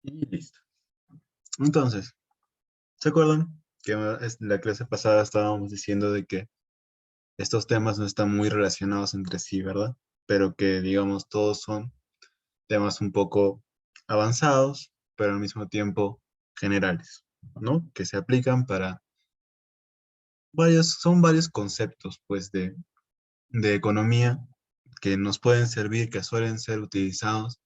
Y listo. Entonces, ¿se acuerdan que en la clase pasada estábamos diciendo de que estos temas no están muy relacionados entre sí, ¿verdad? Pero que, digamos, todos son temas un poco avanzados, pero al mismo tiempo generales, ¿no? Que se aplican para son varios conceptos, pues, de economía que nos pueden servir, que suelen ser utilizados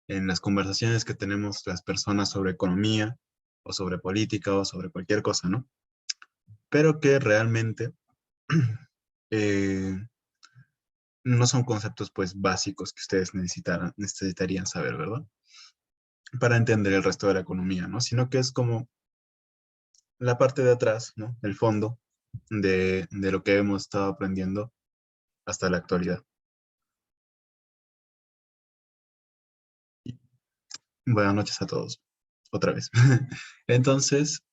en las conversaciones que tenemos las personas sobre economía o sobre política o sobre cualquier cosa, ¿no? Pero que realmente eh, no son conceptos pues básicos que ustedes necesitarían saber, ¿verdad? Para entender el resto de la economía, ¿no? Sino que es como la parte de atrás, ¿no? El fondo de lo que hemos estado aprendiendo hasta la actualidad. Buenas noches a todos, otra vez. Entonces,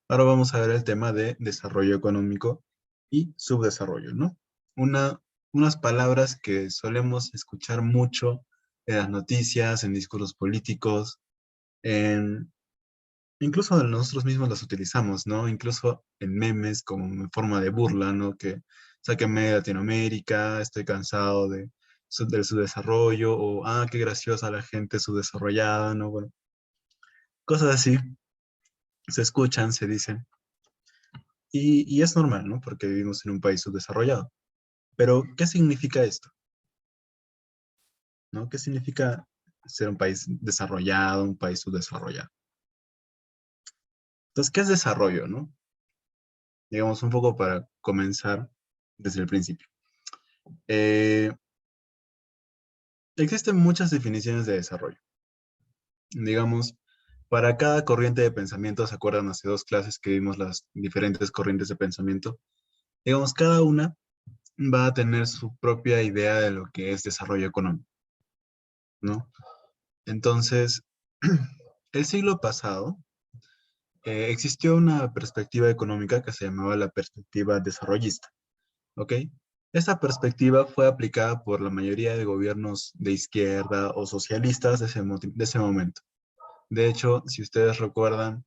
ahora vamos a ver el tema de desarrollo económico y subdesarrollo, ¿no? Una, unas palabras que solemos escuchar mucho en las noticias, en discursos políticos, en, incluso nosotros mismos las utilizamos, ¿no? Incluso en memes como en forma de burla, ¿no? Que sáquenme de Latinoamérica, estoy cansado del subdesarrollo, o qué graciosa la gente subdesarrollada, ¿no? Bueno, cosas así se escuchan, se dicen. Y es normal, ¿no? Porque vivimos en un país subdesarrollado. Pero, ¿qué significa esto? ¿No? ¿Qué significa ser un país desarrollado, un país subdesarrollado? Entonces, ¿qué es desarrollo, no? Digamos, un poco para comenzar desde el principio. Eh, Existen muchas definiciones de desarrollo. Digamos, para cada corriente de pensamiento, ¿se acuerdan hace dos clases que vimos las diferentes corrientes de pensamiento? Digamos, cada una va a tener su propia idea de lo que es desarrollo económico, ¿no? Entonces, el siglo pasado existió una perspectiva económica que se llamaba la perspectiva desarrollista, ¿ok? Esta perspectiva fue aplicada por la mayoría de gobiernos de izquierda o socialistas de ese momento. De hecho, si ustedes recuerdan,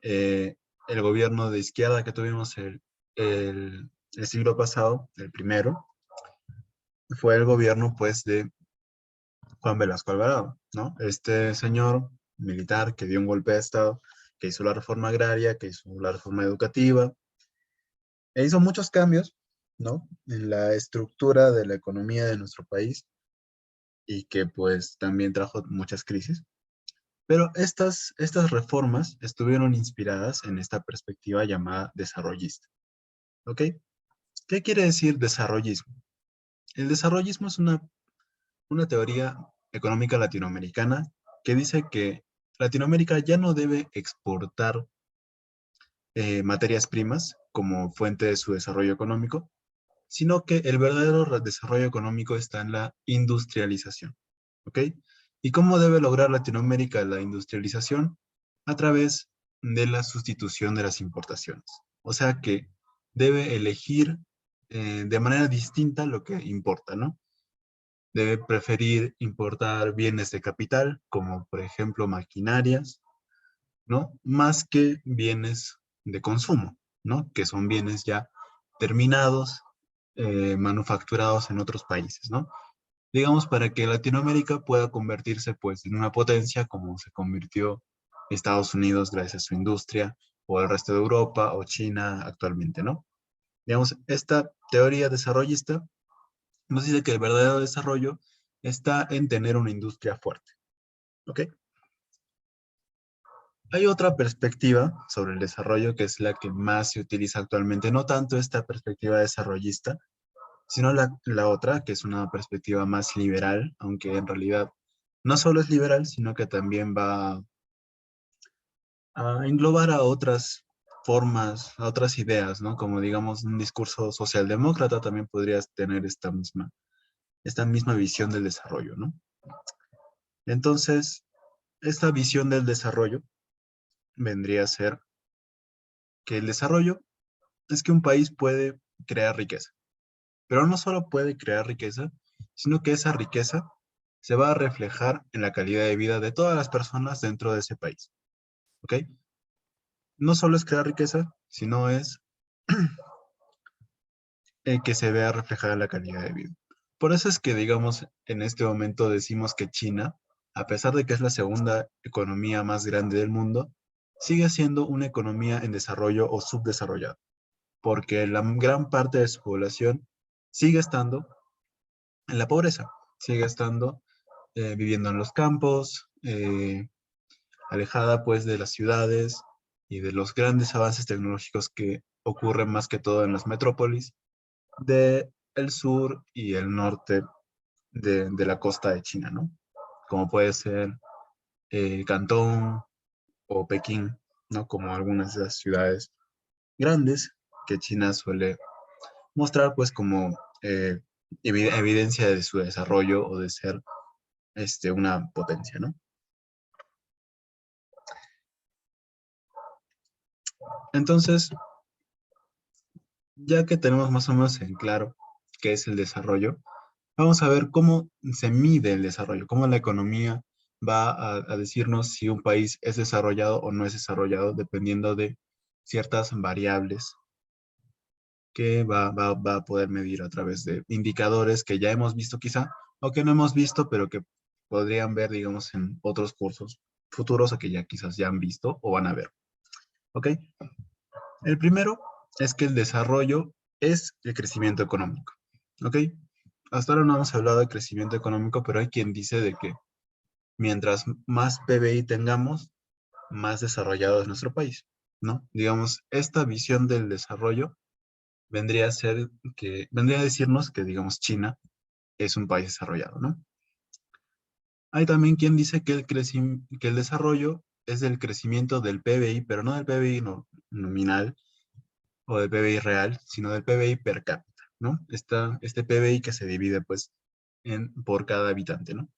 eh, el gobierno de izquierda que tuvimos el siglo pasado, el primero, fue el gobierno pues de Juan Velasco Alvarado, ¿no? Este señor militar que dio un golpe de Estado, que hizo la reforma agraria, que hizo la reforma educativa, e hizo muchos cambios, ¿no? En la estructura de la economía de nuestro país y que pues también trajo muchas crisis. Pero estas reformas estuvieron inspiradas en esta perspectiva llamada desarrollista, ¿ok? ¿Qué quiere decir desarrollismo? El desarrollismo es una teoría económica latinoamericana que dice que Latinoamérica ya no debe exportar materias primas como fuente de su desarrollo económico, sino que el verdadero desarrollo económico está en la industrialización, ¿ok? ¿Y cómo debe lograr Latinoamérica la industrialización? A través de la sustitución de las importaciones. O sea que debe elegir de manera distinta lo que importa, ¿no? Debe preferir importar bienes de capital, como por ejemplo maquinarias, ¿no? Más que bienes de consumo, ¿no? Que son bienes ya terminados, manufacturados en otros países, ¿no? Digamos, para que Latinoamérica pueda convertirse, pues, en una potencia como se convirtió Estados Unidos gracias a su industria, o el resto de Europa, o China actualmente, ¿no? Digamos, esta teoría desarrollista nos dice que el verdadero desarrollo está en tener una industria fuerte, ¿ok? Hay otra perspectiva sobre el desarrollo que es la que más se utiliza actualmente, no tanto esta perspectiva desarrollista, sino la otra, que es una perspectiva más liberal, aunque en realidad no solo es liberal, sino que también va a englobar a otras formas, a otras ideas, ¿no? Como digamos un discurso socialdemócrata también podrías tener esta misma visión del desarrollo, ¿no? Entonces, esta visión del desarrollo vendría a ser que el desarrollo es que un país puede crear riqueza, pero no solo puede crear riqueza, sino que esa riqueza se va a reflejar en la calidad de vida de todas las personas dentro de ese país. ¿Ok? No solo es crear riqueza, sino es que se vea reflejada la calidad de vida. Por eso es que, digamos, en este momento decimos que China, a pesar de que es la segunda economía más grande del mundo, sigue siendo una economía en desarrollo o subdesarrollada, porque la gran parte de su población sigue estando en la pobreza, sigue estando viviendo en los campos, alejada pues de las ciudades y de los grandes avances tecnológicos que ocurren más que todo en las metrópolis del sur y el norte de la costa de China, ¿no? Como puede ser Cantón o Pekín, ¿no? Como algunas de las ciudades grandes que China suele mostrar pues como evidencia de su desarrollo o de ser una potencia, ¿no? Entonces, ya que tenemos más o menos en claro qué es el desarrollo, vamos a ver cómo se mide el desarrollo, cómo la economía va a decirnos si un país es desarrollado o no es desarrollado, dependiendo de ciertas variables que va a poder medir a través de indicadores que ya hemos visto quizá, o que no hemos visto, pero que podrían ver, digamos, en otros cursos futuros o que ya quizás ya han visto o van a ver. ¿Ok? El primero es que el desarrollo es el crecimiento económico. ¿Ok? Hasta ahora no hemos hablado de crecimiento económico, pero hay quien dice de que mientras más PBI tengamos, más desarrollado es nuestro país, ¿no? Digamos, esta visión del desarrollo vendría a decirnos que, digamos, China es un país desarrollado, ¿no? Hay también quien dice que que el desarrollo es el crecimiento del PBI, pero no del PBI nominal o del PBI real, sino del PBI per cápita, ¿no? Este PBI que se divide, pues, por cada habitante, ¿no?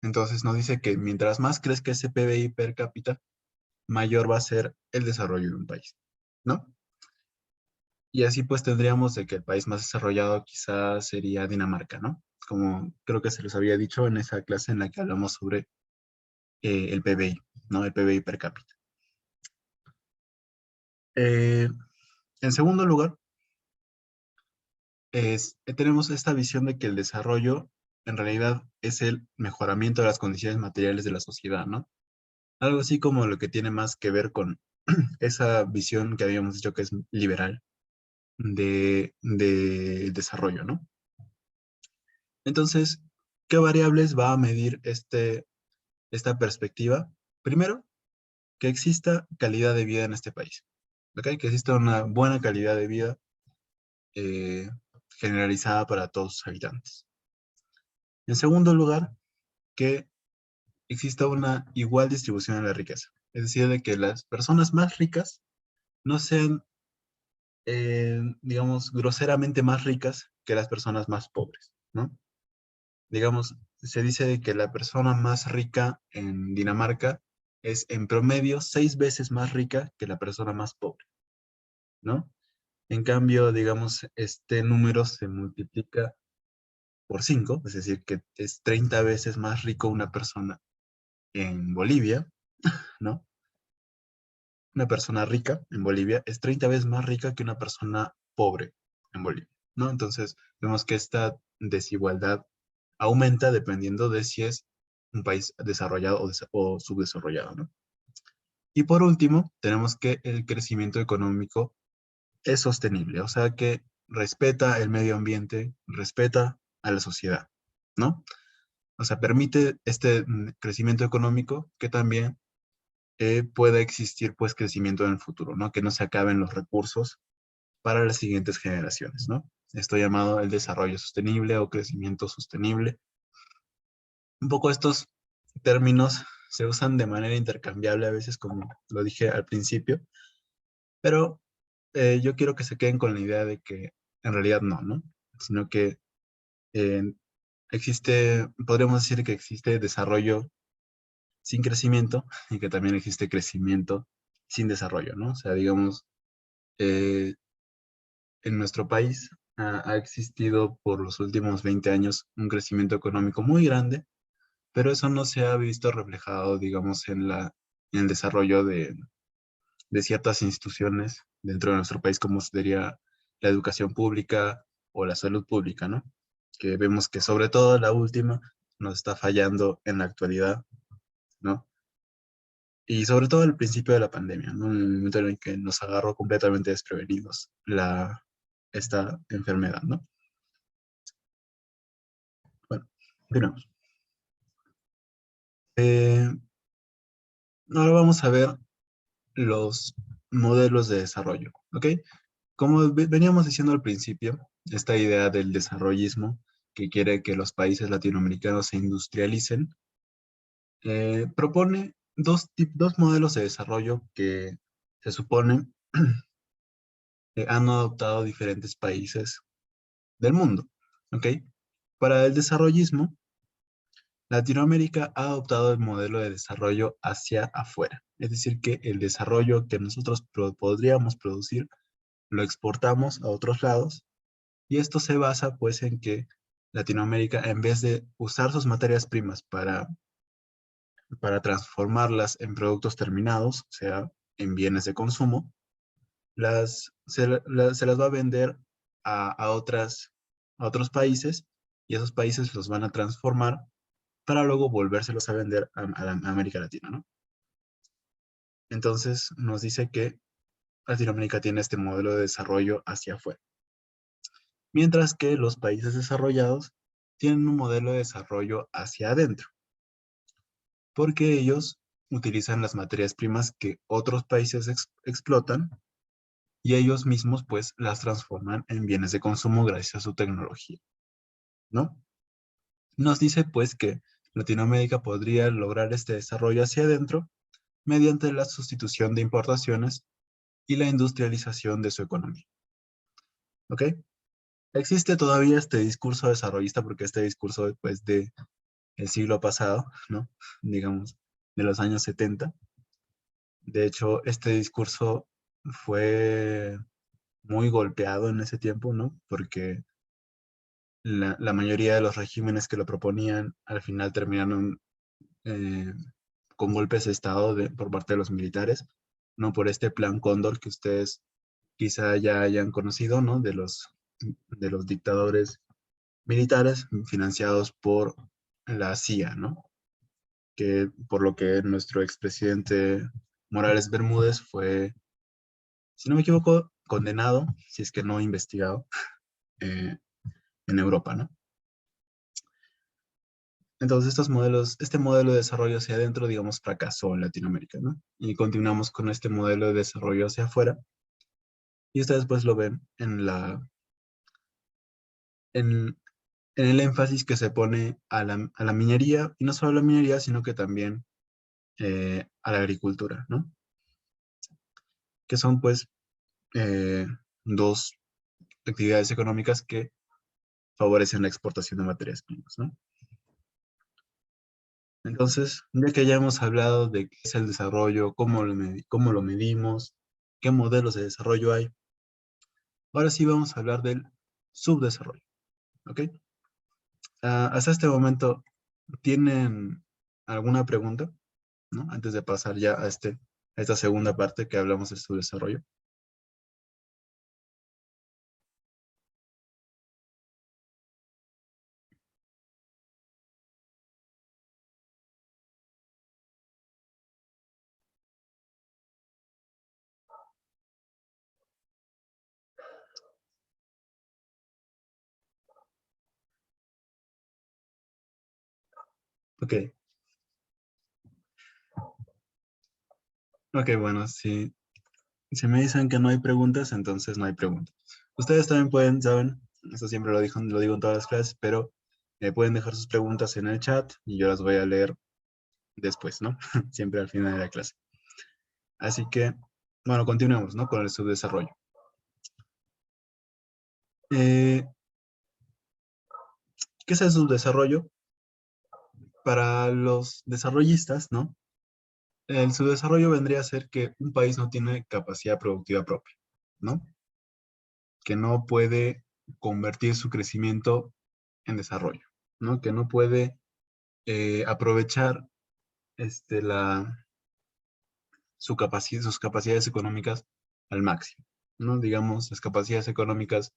Entonces nos dice que mientras más crezca ese PBI per cápita, mayor va a ser el desarrollo de un país, ¿no? Y así pues tendríamos de que el país más desarrollado quizás sería Dinamarca, ¿no? Como creo que se los había dicho en esa clase en la que hablamos sobre el PBI, ¿no? El PBI per cápita. Eh, en segundo lugar, tenemos esta visión de que el desarrollo en realidad es el mejoramiento de las condiciones materiales de la sociedad, ¿no? Algo así como lo que tiene más que ver con esa visión que habíamos dicho que es liberal de desarrollo, ¿no? Entonces, ¿qué variables va a medir esta perspectiva? Primero, que exista calidad de vida en este país, ¿ok? Que exista una buena calidad de vida eh, generalizada para todos sus habitantes. En segundo lugar, que exista una igual distribución de la riqueza, es decir, de que las personas más ricas no sean, digamos, groseramente más ricas que las personas más pobres, ¿no? Digamos, se dice de que la persona más rica en Dinamarca es en promedio 6 veces más rica que la persona más pobre, ¿no? En cambio, digamos, este número se multiplica por 5, es decir, que es 30 veces más rico una persona en Bolivia, ¿no? Una persona rica en Bolivia es 30 veces más rica que una persona pobre en Bolivia, ¿no? Entonces, vemos que esta desigualdad aumenta dependiendo de si es un país desarrollado o subdesarrollado, ¿no? Y por último, tenemos que el crecimiento económico es sostenible, o sea que respeta el medio ambiente, respeta a la sociedad, ¿no? O sea, permite este crecimiento económico que también pueda existir pues crecimiento en el futuro, ¿no? Que no se acaben los recursos para las siguientes generaciones, ¿no? Esto llamado el desarrollo sostenible o crecimiento sostenible. Un poco estos términos se usan de manera intercambiable a veces, como lo dije al principio, pero yo quiero que se queden con la idea de que en realidad no, ¿no? Sino que eh, podríamos decir que existe desarrollo sin crecimiento y que también existe crecimiento sin desarrollo, ¿no? O sea, digamos, eh, en nuestro país ha existido por los últimos 20 años un crecimiento económico muy grande, pero eso no se ha visto reflejado, digamos, en el desarrollo de ciertas instituciones dentro de nuestro país, como sería la educación pública o la salud pública, ¿no? Que vemos que sobre todo la última nos está fallando en la actualidad, ¿no? Y sobre todo al principio de la pandemia, ¿no? En el momento en el que nos agarró completamente desprevenidos esta enfermedad, ¿no? Bueno, continuamos. Eh, Ahora vamos a ver los modelos de desarrollo, ¿ok? Como veníamos diciendo al principio, esta idea del desarrollismo que quiere que los países latinoamericanos se industrialicen, propone dos modelos de desarrollo que se supone han adoptado diferentes países del mundo, ¿ok? Para el desarrollismo, Latinoamérica ha adoptado el modelo de desarrollo hacia afuera, es decir, que el desarrollo que nosotros podríamos producir lo exportamos a otros lados. Y esto se basa pues en que Latinoamérica, en vez de usar sus materias primas para transformarlas en productos terminados, o sea, en bienes de consumo, se las va a vender a otros países y esos países los van a transformar para luego volvérselos a vender a América Latina, ¿no? Entonces nos dice que Latinoamérica tiene este modelo de desarrollo hacia afuera, mientras que los países desarrollados tienen un modelo de desarrollo hacia adentro, porque ellos utilizan las materias primas que otros países explotan y ellos mismos pues las transforman en bienes de consumo gracias a su tecnología, ¿no? Nos dice pues que Latinoamérica podría lograr este desarrollo hacia adentro mediante la sustitución de importaciones y la industrialización de su economía, ¿ok? Existe todavía este discurso desarrollista porque este discurso pues de el siglo pasado, ¿no? Digamos, de los años 70. De hecho, este discurso fue muy golpeado en ese tiempo, ¿no? Porque la mayoría de los regímenes que lo proponían al final terminaron eh, con golpes de Estado por parte de los militares, no por este plan Cóndor que ustedes quizá ya hayan conocido, ¿no? De los dictadores militares financiados por la CIA, ¿no? Que por lo que nuestro expresidente Morales Bermúdez fue, si no me equivoco, condenado, si es que no investigado, eh, en Europa, ¿no? Entonces este modelo de desarrollo hacia adentro, digamos, fracasó en Latinoamérica, ¿no? Y continuamos con este modelo de desarrollo hacia afuera. Y ustedes pues lo ven en, en el énfasis que se pone a la minería, y no solo a la minería, sino que también a la agricultura, ¿no? Que son pues eh, dos actividades económicas que favorecen la exportación de materias primas, ¿no? Entonces, ya que ya hemos hablado de qué es el desarrollo, cómo lo medimos, qué modelos de desarrollo hay, ahora sí vamos a hablar del subdesarrollo, ¿ok? Hasta este momento, ¿tienen alguna pregunta, ¿no? Antes de pasar ya a esta segunda parte que hablamos de subdesarrollo. Ok, ok, bueno, si me dicen que no hay preguntas, entonces no hay preguntas. Ustedes también pueden, saben, eso siempre lo digo en todas las clases, pero pueden dejar sus preguntas en el chat y yo las voy a leer después, ¿no? Siempre al final de la clase. Así que, bueno, continuemos, ¿no? Con el subdesarrollo. Eh, ¿Qué es el subdesarrollo? Para los desarrollistas, ¿no? El subdesarrollo vendría a ser que un país no tiene capacidad productiva propia, ¿no? Que no puede convertir su crecimiento en desarrollo, ¿no? Que no puede aprovechar sus capacidades económicas al máximo, ¿no? Digamos, las capacidades económicas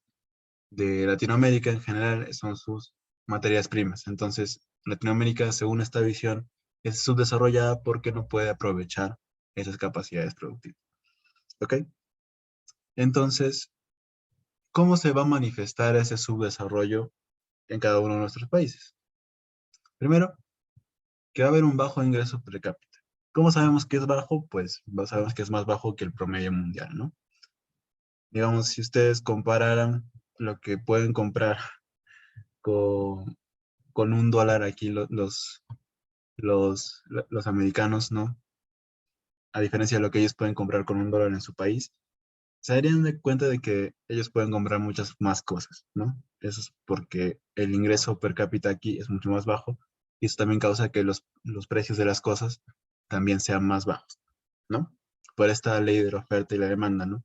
de Latinoamérica en general son sus materias primas. Entonces, Latinoamérica, según esta visión, es subdesarrollada porque no puede aprovechar esas capacidades productivas. ¿Ok? Entonces, ¿cómo se va a manifestar ese subdesarrollo en cada uno de nuestros países? Primero, que va a haber un bajo ingreso per cápita. ¿Cómo sabemos que es bajo? Pues sabemos que es más bajo que el promedio mundial, ¿no? Digamos, si ustedes compararan lo que pueden comprar con, con un dólar aquí los americanos, ¿no? A diferencia de lo que ellos pueden comprar con un dólar en su país, se darían de cuenta de que ellos pueden comprar muchas más cosas, ¿no? Eso es porque el ingreso per cápita aquí es mucho más bajo y eso también causa que los precios de las cosas también sean más bajos, ¿no? Por esta ley de la oferta y la demanda, ¿no?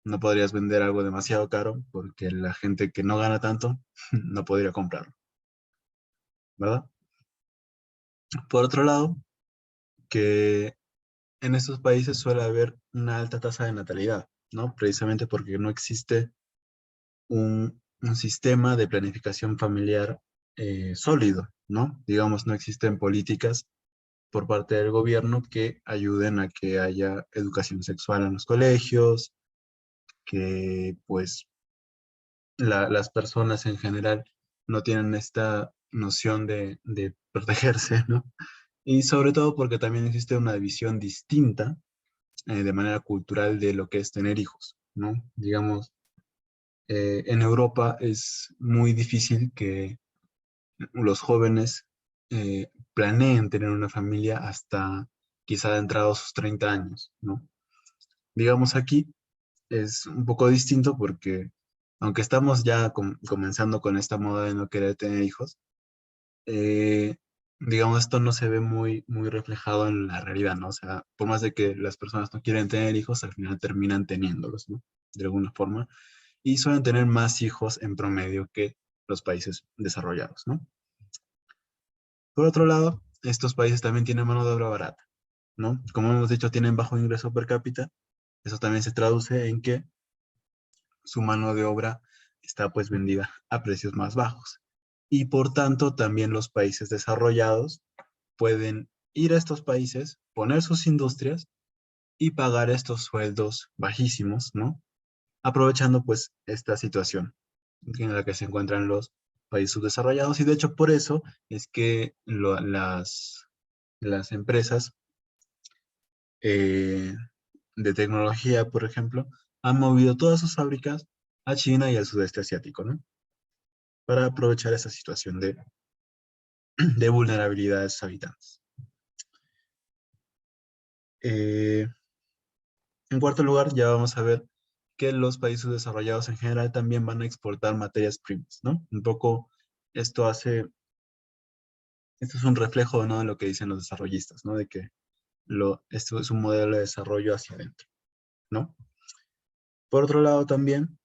No podrías vender algo demasiado caro porque la gente que no gana tanto no podría comprarlo, ¿verdad? Por otro lado, que en estos países suele haber una alta tasa de natalidad, ¿no? Precisamente porque no existe un sistema de planificación familiar sólido, ¿no? Digamos, no existen políticas por parte del gobierno que ayuden a que haya educación sexual en los colegios, que pues las personas en general no tienen esta noción de protegerse, ¿no? Y sobre todo porque también existe una visión distinta de manera cultural de lo que es tener hijos, ¿no? Digamos, en Europa es muy difícil que los jóvenes planeen tener una familia hasta quizá entrados sus 30 años, ¿no? Digamos aquí es un poco distinto porque aunque estamos ya comenzando con esta moda de no querer tener hijos, eh, digamos, esto no se ve muy reflejado en la realidad, ¿no? O sea, por más de que las personas no quieren tener hijos, al final terminan teniéndolos, ¿no? De alguna forma. Y suelen tener más hijos en promedio que los países desarrollados, ¿no? Por otro lado, estos países también tienen mano de obra barata, ¿no? Como hemos dicho, tienen bajo ingreso per cápita. Eso también se traduce en que su mano de obra está pues vendida a precios más bajos. Y por tanto, también los países desarrollados pueden ir a estos países, poner sus industrias y pagar estos sueldos bajísimos, ¿no? Aprovechando pues esta situación en la que se encuentran los países subdesarrollados. Y de hecho por eso es que las empresas eh, de tecnología, por ejemplo, han movido todas sus fábricas a China y al sudeste asiático, ¿no? Para aprovechar esa situación de vulnerabilidad de sus habitantes. Eh, en cuarto lugar, ya vamos a ver que los países desarrollados en general también van a exportar materias primas, ¿no? Un poco esto esto es un reflejo, ¿no? De lo que dicen los desarrollistas, ¿no? De que esto es un modelo de desarrollo hacia adentro, ¿no? Por otro lado también,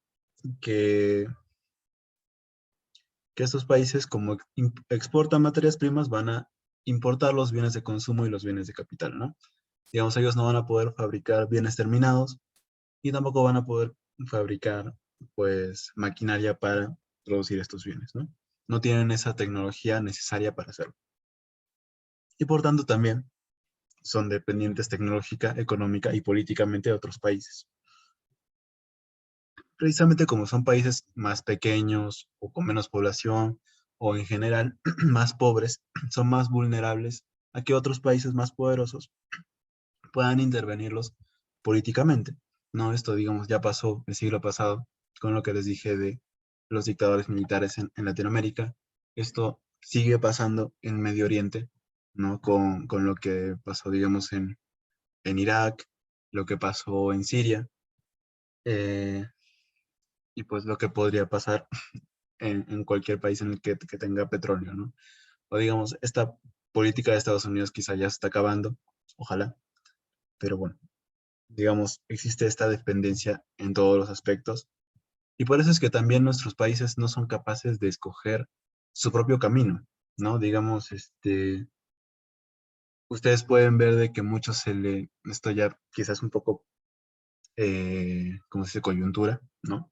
que, que estos países como exportan materias primas van a importar los bienes de consumo y los bienes de capital, ¿no? Digamos, ellos no van a poder fabricar bienes terminados y tampoco van a poder fabricar, pues, maquinaria para producir estos bienes, ¿no? No tienen esa tecnología necesaria para hacerlo. Y por tanto también son dependientes tecnológica, económica y políticamente de otros países. Precisamente como son países más pequeños o con menos población o en general más pobres, son más vulnerables a que otros países más poderosos puedan intervenirlos políticamente. ¿No? Esto, digamos, ya pasó el siglo pasado con lo que les dije de los dictadores militares en Latinoamérica. Esto sigue pasando en Medio Oriente, ¿no? Con lo que pasó, digamos, en Irak, lo que pasó en Siria, eh, y pues lo que podría pasar en cualquier país en el que tenga petróleo, ¿no? O digamos, esta política de Estados Unidos quizá ya se está acabando, ojalá, pero bueno, digamos, existe esta dependencia en todos los aspectos Y por eso es que también nuestros países no son capaces de escoger su propio camino, ¿no? Digamos, ustedes pueden ver de que muchos esto ya quizás un poco, como se dice, coyuntura, ¿no?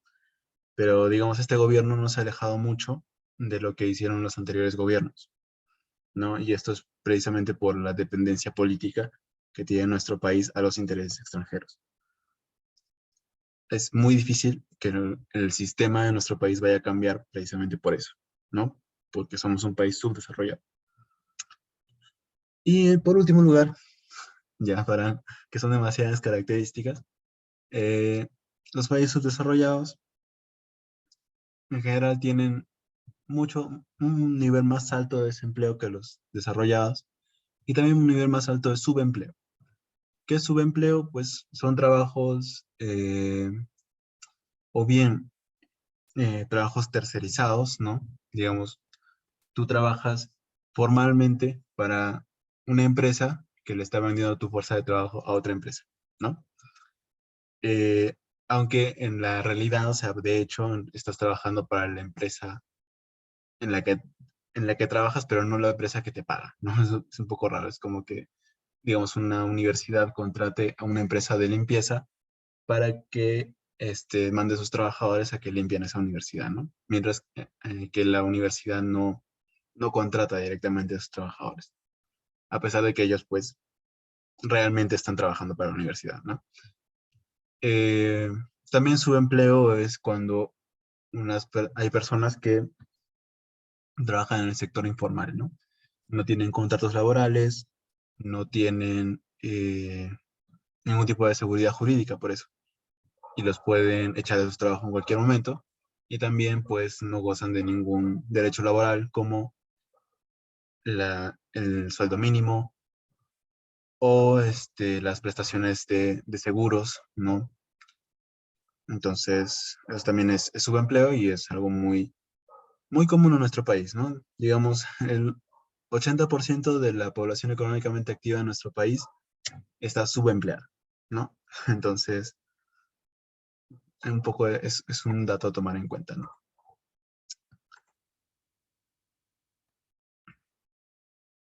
Pero digamos, este gobierno no se ha alejado mucho de lo que hicieron los anteriores gobiernos, ¿no? Y esto es precisamente por la dependencia política que tiene nuestro país a los intereses extranjeros. Es muy difícil que el sistema de nuestro país vaya a cambiar precisamente por eso, ¿no? Porque somos un país subdesarrollado. Y por último lugar, ya para que son demasiadas características, eh, los países subdesarrollados en general tienen un nivel más alto de desempleo que los desarrollados y también un nivel más alto de subempleo. ¿Qué es subempleo? Pues son trabajos o bien trabajos tercerizados, ¿no? Digamos, tú trabajas formalmente para una empresa que le está vendiendo tu fuerza de trabajo a otra empresa, ¿no? Eh, Aunque en la realidad, o sea, de hecho, estás trabajando para la empresa en la que, en la que trabajas, pero no la empresa que te paga, ¿no? Es un poco raro, es como que, digamos, una universidad contrate a una empresa de limpieza para que mande a sus trabajadores a que limpien esa universidad, ¿no? Mientras que la universidad no contrata directamente a sus trabajadores, a pesar de que ellos, pues, realmente están trabajando para la universidad, ¿no? Eh, También su empleo es cuando hay personas que trabajan en el sector informal, ¿no? No tienen contratos laborales, no tienen ningún tipo de seguridad jurídica por eso, y los pueden echar de su trabajo en cualquier momento, y también pues no gozan de ningún derecho laboral como el sueldo mínimo o las prestaciones de seguros, ¿no? Entonces, eso también es subempleo y es algo muy común en nuestro país, ¿no? Digamos, el 80% de la población económicamente activa en nuestro país está subempleada, ¿no? Entonces, un poco es un dato a tomar en cuenta, ¿no?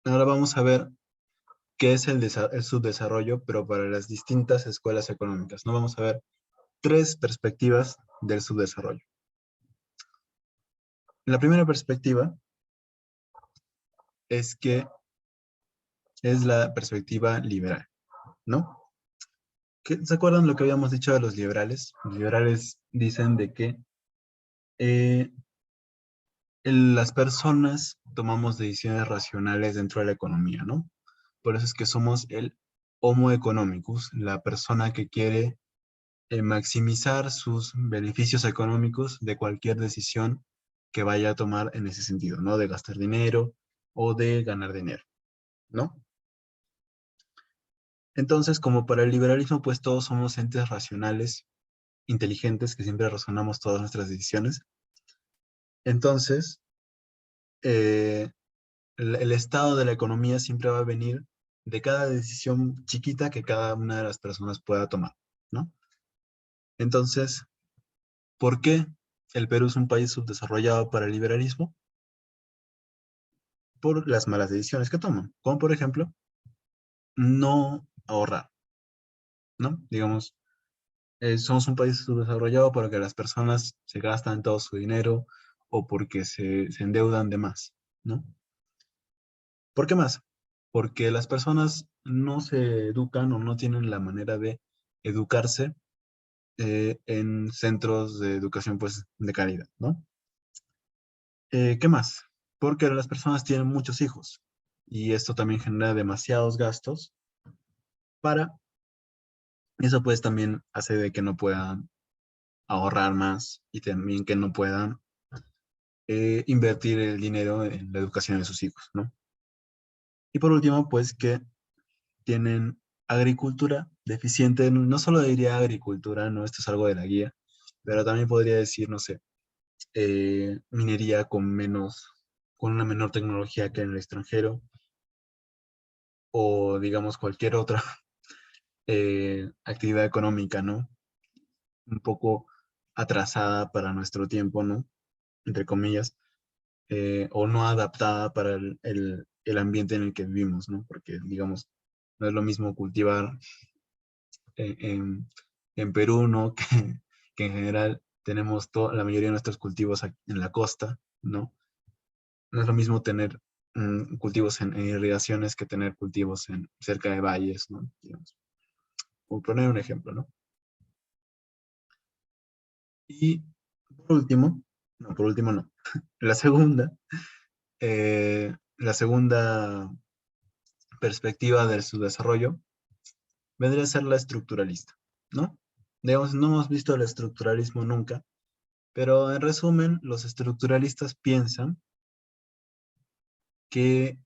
Ahora vamos a ver qué es el subdesarrollo, pero para las distintas escuelas económicas, ¿no? Vamos a ver tres perspectivas del subdesarrollo. La primera perspectiva es que es la perspectiva liberal, ¿no? ¿Se acuerdan lo que habíamos dicho de los liberales? Los liberales dicen de que eh, las personas tomamos decisiones racionales dentro de la economía, ¿no? Por eso es que somos el Homo economicus, la persona que quiere maximizar sus beneficios económicos de cualquier decisión que vaya a tomar en ese sentido, ¿no? De gastar dinero o de ganar dinero, ¿no? Entonces, como para el liberalismo, pues todos somos entes racionales, inteligentes, que siempre razonamos todas nuestras decisiones. Entonces, eh, el estado de la economía siempre va a venir de cada decisión chiquita que cada una de las personas pueda tomar, ¿no? Entonces, ¿por qué el Perú es un país subdesarrollado para el liberalismo? Por las malas decisiones que toman, como por ejemplo, no ahorrar, ¿no? Digamos, somos un país subdesarrollado porque las personas se gastan todo su dinero o porque se endeudan de más, ¿no? ¿Por qué más? Porque las personas no se educan o no tienen la manera de educarse en centros de educación, pues, de calidad, ¿no? ¿Qué más? Porque las personas tienen muchos hijos y esto también genera demasiados gastos para, eso pues también hace de que no puedan ahorrar más y también que no puedan invertir el dinero en la educación de sus hijos, ¿no? Y por último, pues que tienen agricultura deficiente, no solo diría agricultura, no, esto es algo de la guía, pero también podría decir, no sé, minería con una menor tecnología que en el extranjero, o digamos cualquier otra actividad económica, ¿no? Un poco atrasada para nuestro tiempo, ¿no? Entre comillas, o no adaptada para el ambiente en el que vivimos, ¿no? Porque, digamos, no es lo mismo cultivar en, en- en Perú, ¿no? Que en general tenemos la mayoría de nuestros cultivos en la costa, ¿no? No es lo mismo tener cultivos en irrigaciones que tener cultivos cerca de valles, ¿no? Digamos, por poner un ejemplo, ¿no? Y por último, no, por último no. La segunda perspectiva de su desarrollo vendría a ser la estructuralista, ¿no? Digamos, no hemos visto el estructuralismo nunca, pero en resumen, los estructuralistas piensan que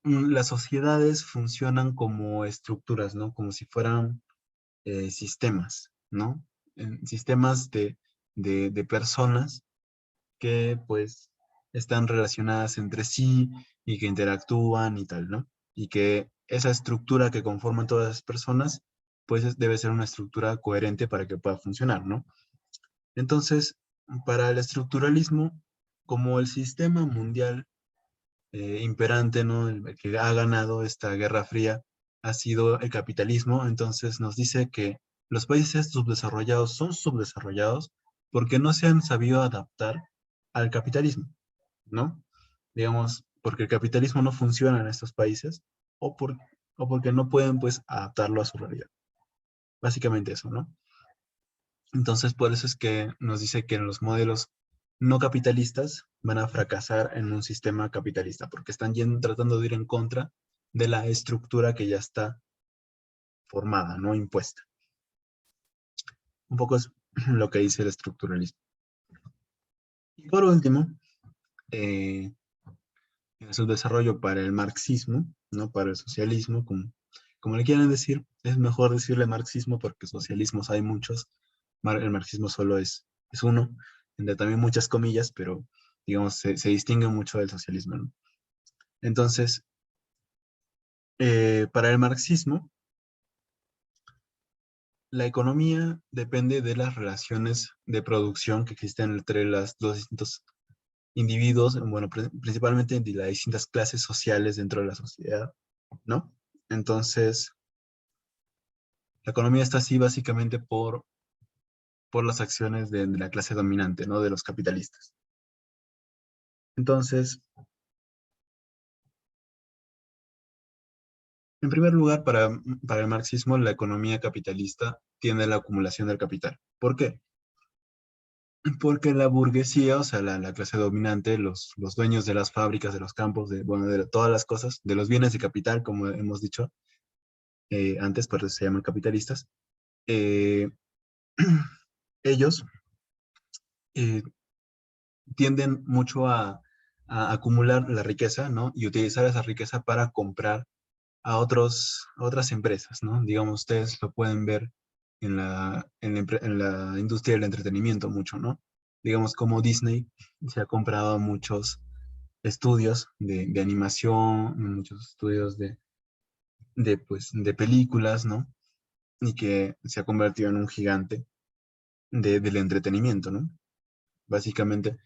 las sociedades funcionan como estructuras, ¿no? Como si fueran sistemas, ¿no? Sistemas de personas que pues están relacionadas entre sí y que interactúan y tal, ¿no? Y que esa estructura que conforman todas las personas, pues debe ser una estructura coherente para que pueda funcionar, ¿no? Entonces, para el estructuralismo, como el sistema mundial imperante, ¿no? El que ha ganado esta Guerra Fría ha sido el capitalismo, entonces nos dice que los países subdesarrollados son subdesarrollados porque no se han sabido adaptar al capitalismo, ¿no? Digamos, porque el capitalismo no funciona en estos países o, o porque no pueden, pues, adaptarlo a su realidad. Básicamente eso, ¿no? Entonces, por eso es que nos dice que los modelos no capitalistas van a fracasar en un sistema capitalista, porque están tratando de ir en contra de la estructura que ya está formada, no impuesta. Un poco es lo que dice el estructuralismo. Y por último, eh, en su desarrollo para el marxismo, ¿no? Para el socialismo, como le quieran decir, es mejor decirle marxismo porque socialismos hay muchos, el marxismo solo es uno, entre también muchas comillas, pero digamos, se distingue mucho del socialismo, ¿no? Entonces, para el marxismo, la economía depende de las relaciones de producción que existen entre los distintos individuos, bueno, principalmente de las distintas clases sociales dentro de la sociedad, ¿no? Entonces, la economía está así básicamente por las acciones de la clase dominante, ¿no? De los capitalistas. Entonces, en primer lugar, para el marxismo, la economía capitalista tiene la acumulación del capital. ¿Por qué? Porque la burguesía, o sea, la clase dominante, los dueños de las fábricas, de los campos, bueno, de todas las cosas, de los bienes de capital, como hemos dicho antes, por eso se llaman capitalistas, eh, ellos eh, tienden mucho a acumular la riqueza, ¿no? Y utilizar esa riqueza para comprar a otras empresas, ¿no? Digamos, ustedes lo pueden ver en la industria del entretenimiento mucho, ¿no? Digamos, como Disney se ha comprado muchos estudios de animación, muchos estudios pues, de películas, ¿no? Y que se ha convertido en un gigante del entretenimiento, ¿no? Básicamente,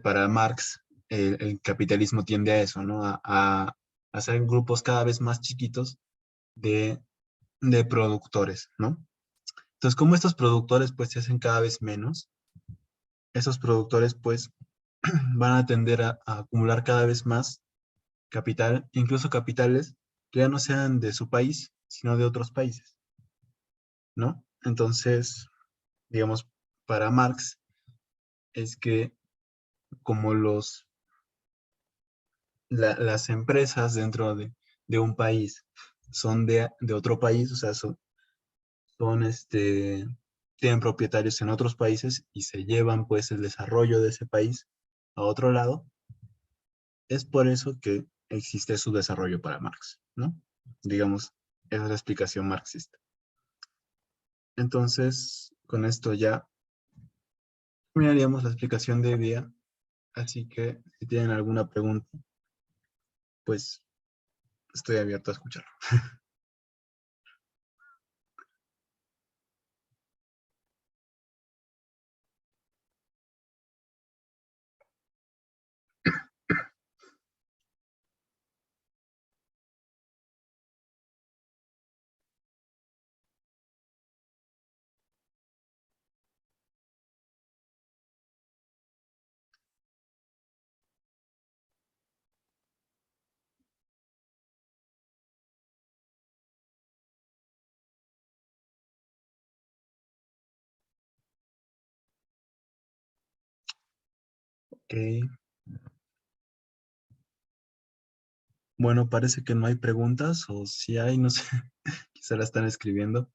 para Marx, el capitalismo tiende a eso, ¿no? A hacer grupos cada vez más chiquitos de, de productores, ¿no? Entonces, como estos productores pues se hacen cada vez menos, esos productores pues van a tender a acumular cada vez más capital, incluso capitales que ya no sean de su país, sino de otros países, ¿no? Entonces, digamos, para Marx es que como las empresas dentro de un país son de otro país, o sea, son tienen propietarios en otros países y se llevan pues el desarrollo de ese país a otro lado, es por eso que existe su desarrollo para Marx, ¿no? Digamos, esa es la explicación marxista. Entonces, con esto ya terminaríamos la explicación de día, así que si tienen alguna pregunta, pues estoy abierto a escuchar. Ok. Bueno, parece que no hay preguntas, o si hay, no sé, quizá la están escribiendo.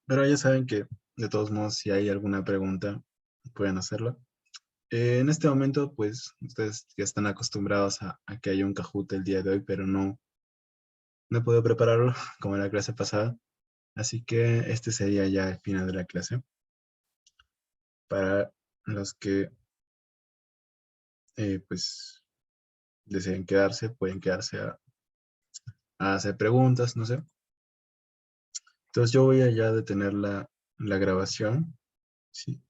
Pero ya saben que, de todos modos, si hay alguna pregunta, pueden hacerla. En este momento, pues, ustedes ya están acostumbrados a que haya un Kahoot el día de hoy, pero no he podido prepararlo como en la clase pasada. Así que este sería ya el final de la clase. Para los que, pues, deseen quedarse, pueden quedarse a hacer preguntas, no sé. Entonces yo voy a ya detener la grabación. Sí.